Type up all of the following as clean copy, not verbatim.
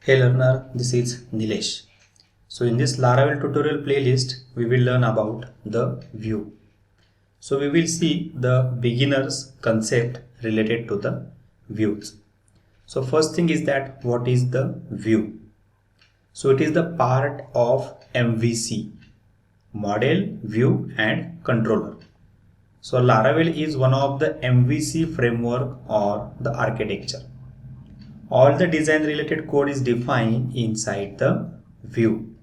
Hey learner, this is Nilesh. So in this Laravel tutorial playlist, we will learn about the view. So we will see the beginner's concept related to the views. So first thing is that what is the view? So it is the part of MVC, model, view and controller. So Laravel is one of the MVC framework or the architecture. All the design related code is defined inside the view.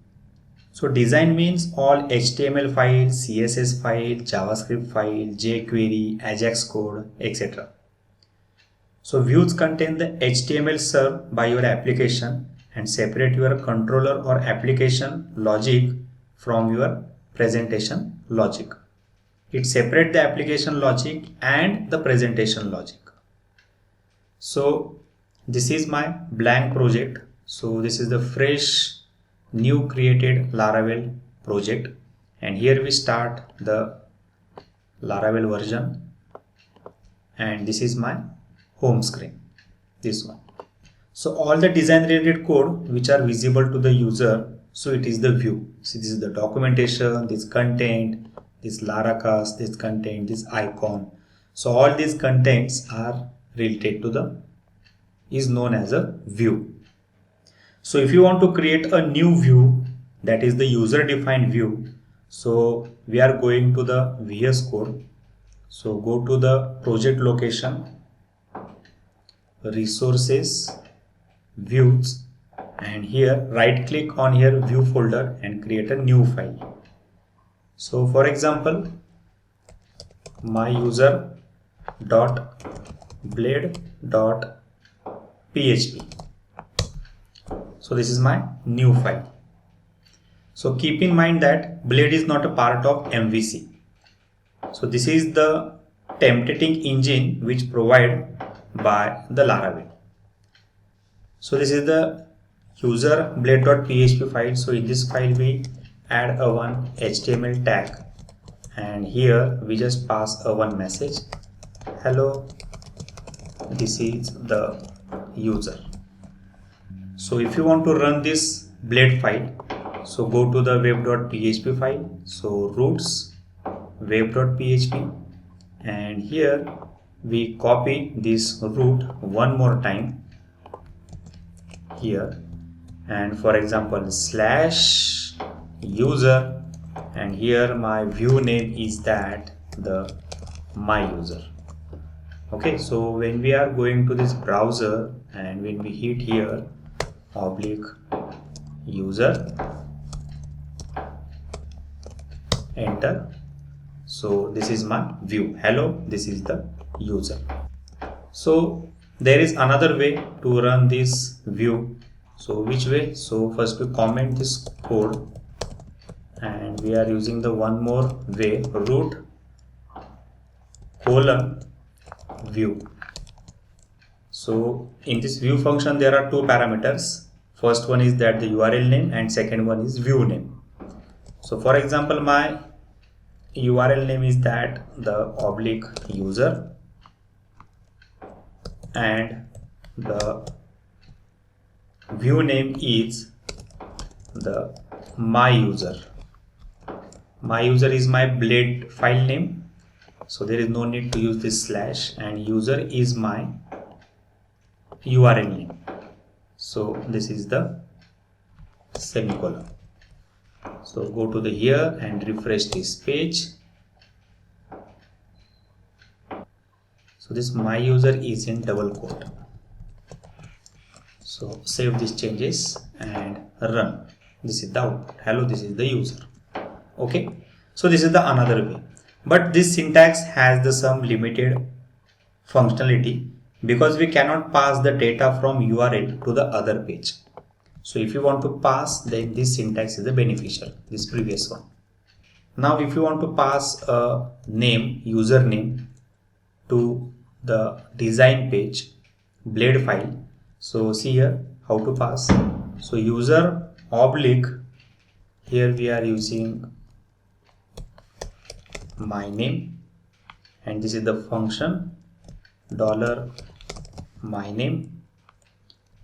So design means all HTML file, CSS file, JavaScript file, jQuery, Ajax code, etc. So views contain the HTML served by your application and separate your controller or application logic from your presentation logic. It separates the application logic and the presentation logic. So this is my blank project. So this is the fresh new created Laravel project, and here we start the Laravel version, and this is my home screen, this one. So all the design related code which are visible to the user, so it is the view. See, this is the documentation, this content, this Laracast, this content, this icon. So all these contents are related to the is known as a view. So if you want to create a new view, that is the user defined view, so we are going to the VS Code. So go to the project location, resources, views, and here right click on here view folder and create a new file. So for example, my user dot blade dot php. So this is my new file. So keep in mind that Blade is not a part of MVC. So this is the templating engine which provided by the Laravel. So this is the user blade.php file. So in this file we add a one HTML tag, and here we just pass a one message, hello, this is the user. So if you want to run this blade file, so go to the web.php file, so roots web.php, and here we copy this root one more time here, and for example slash user, and here my view name is that the my user. Okay, so when we are going to this browser and when we hit here oblique user, enter, so this is my view, hello, this is the user. So there is another way to run this view. So which way? So first we comment this code, and we are using the one more way, root colon view. So in this view function there are two parameters. First one is that the URL name, and second one is view name. So for example, my URL name is that the oblique user, and the view name is the my user. My user is my blade file name, so there is no need to use this slash, and user is my URL name. So this is the semicolon. So go to the here and refresh this page. So this my user is in double quote. So save these changes and run. This is the output. Hello, this is the user. Okay. So this is the another way. But this syntax has the some limited functionality, because we cannot pass the data from URL to the other page. So if you want to pass, then this syntax is the beneficial, this previous one. Now if you want to pass a name, username, to the design page blade file, so see here how to pass. So user oblique, here we are using my name, and this is the function my name,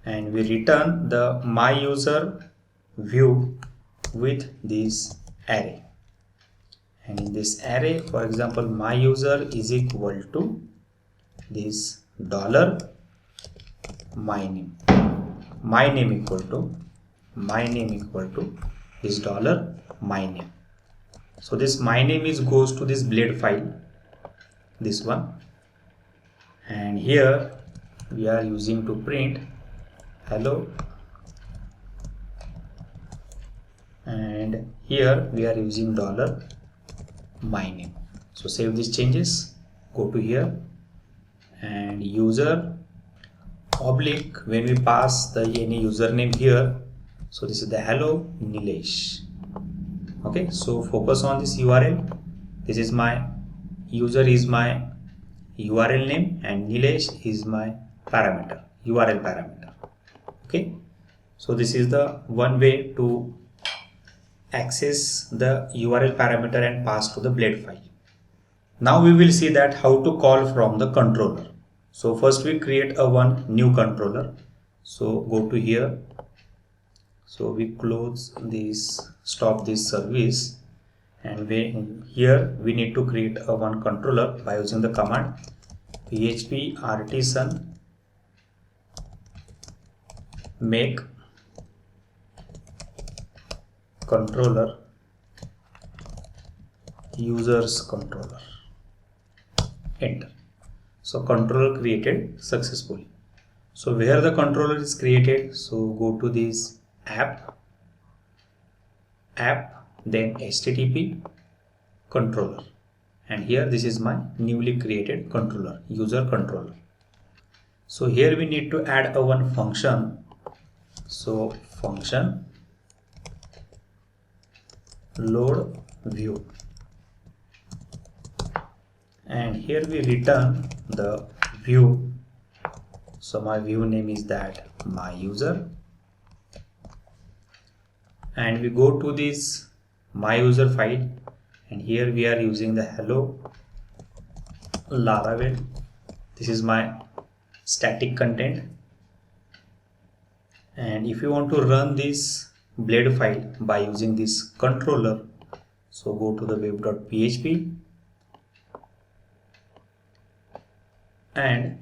and we return the my user view with this array. And in this array, for example, my user is equal to this dollar my name. My name equal to this dollar my name. So this my name is goes to this blade file, this one, and here we are using to print hello, and here we are using dollar my name. So save these changes, go to here, and user oblique, when we pass the any username here, so this is the hello Nilesh. Okay, so focus on this URL. This is my user is my URL name and Nilesh is my parameter, URL parameter. Okay, so this is the one way to access the URL parameter and pass to the blade file. Now we will see that how to call from the controller. So first we create a one new controller. So go to here. So we close this, stop this service, and here we need to create a one controller by using the command php artisan make controller users controller. Enter. So controller created successfully. So where the controller is created, so go to this app, then http controller, and here this is my newly created controller, user controller. So here we need to add a one function. So function load view, and here we return the view. So my view name is that my user, and we go to this my user file, and here we are using the hello Laravel. This is my static content, and if you want to run this blade file by using this controller, so go to the web.php, and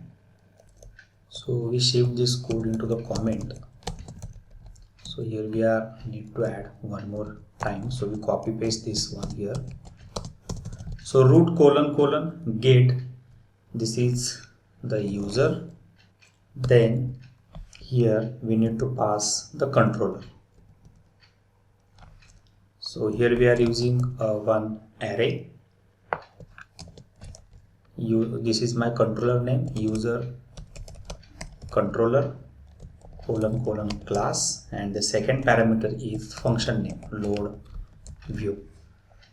so we shift this code into the comment. So here we are need to add one more time, so we copy paste this one here. So root : get, this is the user, then here we need to pass the controller. So here we are using one array. This is my controller name, user controller : class, and the second parameter is function name load view.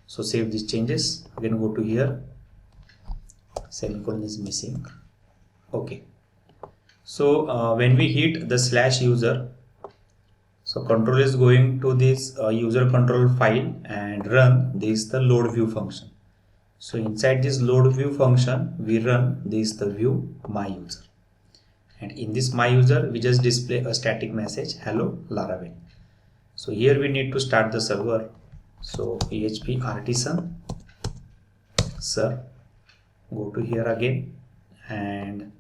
So save these changes, again go to here, semicolon is missing. Okay, so when we hit the /user, so control is going to this user control file and run this the load view function. So inside this load view function we run this the view my user, and in this my user we just display a static message hello Laravel. So here we need to start the server. So php artisan sir, go to here again, and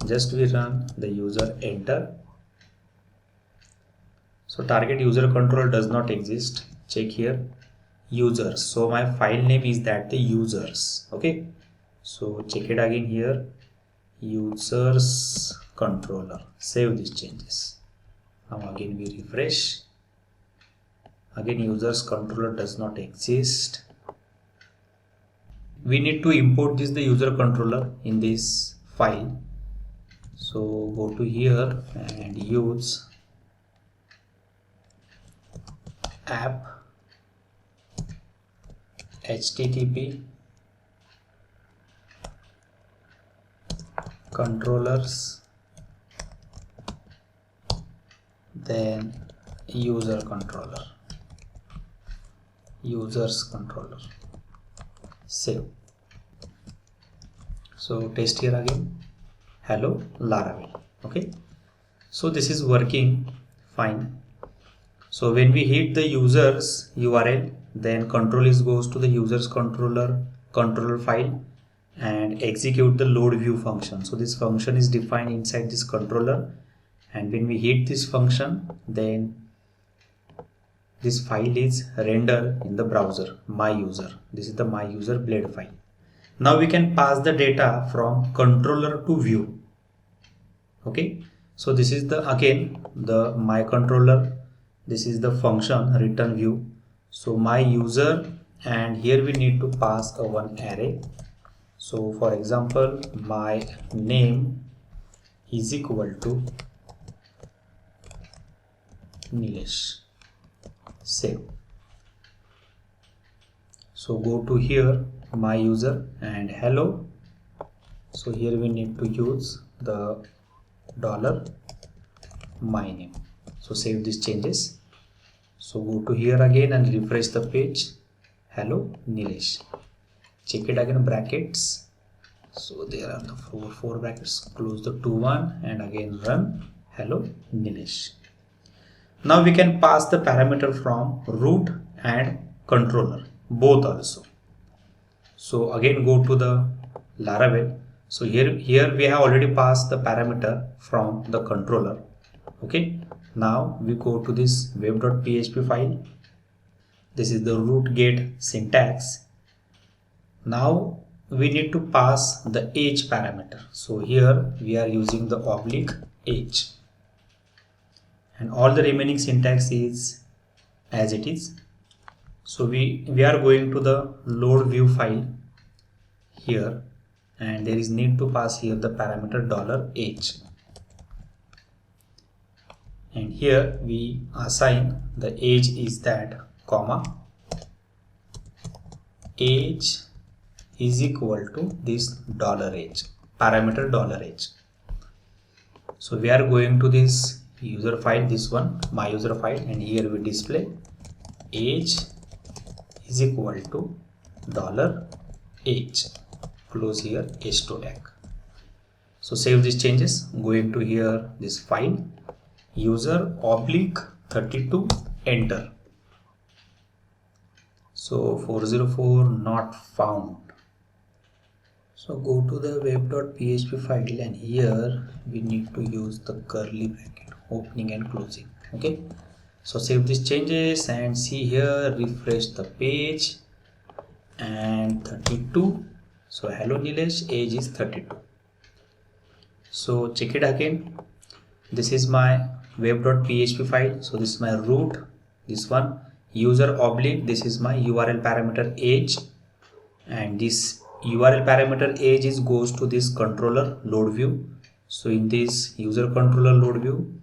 just we run the user, enter. So target user control does not exist, check here users. So my file name is that the users. Okay, so check it again here, users controller, save these changes. Now again we refresh, again users controller does not exist. We need to import this the user controller in this file. So go to here and use app http controllers, then users controller, save. So test here again, hello Laravel. Okay, so this is working fine. So when we hit the users URL, then control is goes to the users controller file and execute the load view function. So this function is defined inside this controller, and when we hit this function, then this file is rendered in the browser my user. This is the my user blade file. Now we can pass the data from controller to view. Okay, so this is the again the my controller. This is the function return view. So my user, and here we need to pass a one array. So for example, my name is equal to Nilesh. Save. So go to here my user and hello. So here we need to use the dollar my name. So save these changes. So go to here again and refresh the page. Hello Nilesh. Check it again brackets. So there are the four brackets. Close the 2-1 and again run hello Nilesh. Now we can pass the parameter from root and controller both also. So again go to the Laravel. So here we have already passed the parameter from the controller. Okay, now we go to this web.php file. This is the root get syntax. Now we need to pass the age parameter. So here we are using the oblique age, and all the remaining syntax is as it is. So we are going to the load view file here, and there is need to pass here the parameter $age, and here we assign the age is that comma age is equal to this $age parameter $age. So we are going to this user file, this one my user file, and here we display age is equal to $age. Close here h2 tag. So save these changes. Going to here this file user oblique 32 enter. So 404 not found. So go to the web.php file, and here we need to use the curly bracket opening and closing. Okay, so save these changes and see here, refresh the page, and 32. So hello Nilesh, age is 32. So check it again. This is my web.php file. So this is my root, this one user oblique, this is my URL parameter age, and this URL parameter age is goes to this controller load view. So in this user controller load view,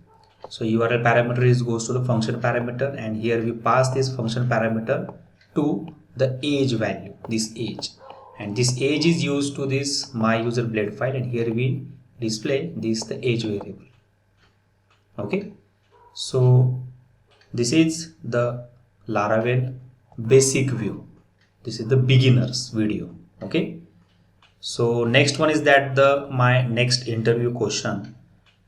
so URL parameter is goes to the function parameter, and here we pass this function parameter to the age value, this age, and this age is used to this my user blade file, and here we display this the age variable. Okay, so this is the Laravel basic view. This is the beginners video. Okay, so next one is that my next interview question.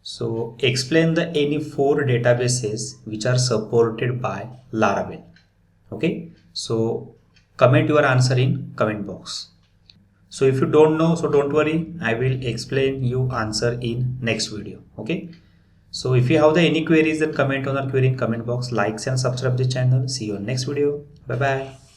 So explain the any 4 databases which are supported by Laravel. Okay, so comment your answer in comment box. So if you don't know, so don't worry, I will explain you answer in next video. Okay, so if you have any queries, then comment on our query in comment box. Likes and subscribe the channel. See you on next video. Bye bye.